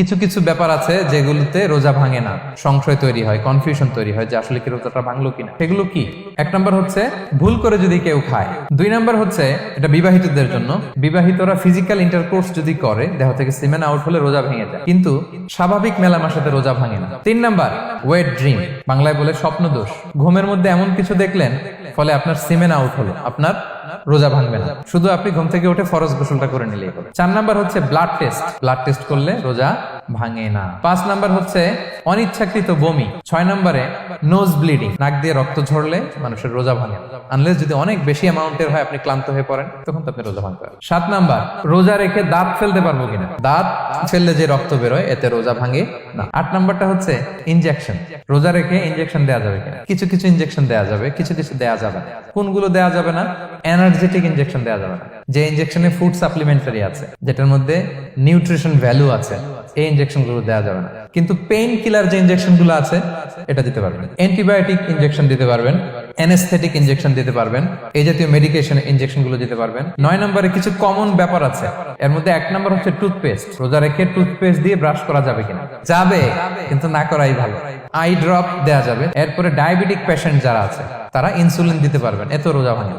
কিছু কিছু ব্যাপার আছে যেগুলোতে রোজা ভাঙে না, সংশয় তৈরি হয়, কনফিউশন তৈরি হয় যে আসলে কি রোজাটা ভাঙলো কিনা। সেগুলো কি? এক নম্বর হচ্ছে ভুল করে যদি কেউ খায়। দুই নম্বর হচ্ছে এটা বিবাহিতদের জন্য, বিবাহিতরা ফিজিক্যাল ইন্টারকোর্স যদি করে, দেহ থেকে সিমেন আউট হলে রোজা ভেঙে যায়, কিন্তু স্বাভাবিক মেলামেশাতে রোজা ভাঙে না। তিন নম্বর ওয়েট ড্রিম, বাংলায় বলে স্বপ্ন দোষ। ঘুমের মধ্যে এমন কিছু দেখলেন ফলে আপনার সিমেন আউট হলো, আপনার রোজা ভাঙবে না, শুধু আপনি ঘুম থেকে উঠে ফরজ গোসলটা করে নিলেই হবে। চার নাম্বার হচ্ছে ব্লাড টেস্ট, ব্লাড টেস্ট করলে রোজা ভাঙে না। পাঁচ নাম্বার হচ্ছে অনিচ্ছাকৃত বমি। ছয় নম্বরে নোজ ব্লিডিং, নাক দিয়ে রক্ত ঝরলে মানুষের রোজা ভাঙে না, আনলেস যদি অনেক বেশি অ্যামাউন্টের হয়, আপনি ক্লান্ত হয়ে পড়েন, তখন তো আপনি রোজা ভাঙতে পারেন। সাত নাম্বার রোজা রেখে দাঁত ফেলতে পারবো কিনা, দাঁত ফেললে যে রক্ত বেরোয় এতে রোজা ভাঙে না। আট নাম্বারটা হচ্ছে ইনজেকশন, রোজা রেখে ইনজেকশন দেওয়া যাবে কিনা। কিছু কিছু ইনজেকশন দেওয়া যাবে, কিছু কিছু দেওয়া যাবে না। কোনগুলো দেওয়া যাবে না? এনার্জেটিক ইনজেকশন দেওয়া যাবে না, যে ইনজেকশনে ফুড সাপ্লিমেন্টারি আছে, যেটার মধ্যে নিউট্রিশন ভ্যালু আছে, এই ইনজেকশন গুলো দেওয়া যাবে না। কিন্তু পেইন কিলার যে ইনজেকশন গুলো আছে এটা দিতে পারবেন, অ্যান্টিবায়োটিক ইনজেকশন দিতে পারবেন, অ্যানেস্থেটিক ইনজেকশন দিতে পারবেন, এই জাতীয় মেডিকেশন ইনজেকশন গুলো দিতে পারবেন। নয় নম্বরে কিছু কমন ব্যাপার আছে, এর মধ্যে এক নম্বর হচ্ছে টুথপেস্ট। রোজা রেখে টুথপেস্ট দিয়ে ব্রাশ করা যাবে কিনা? যাবে, কিন্তু না করাই ভালো। আই ড্রপ দেওয়া যাবে। এরপরে ডায়াবেটিক পেশেন্ট যারা আছে তারা ইনসুলিন দিতে পারবেন, এত রোজা ভাঙে।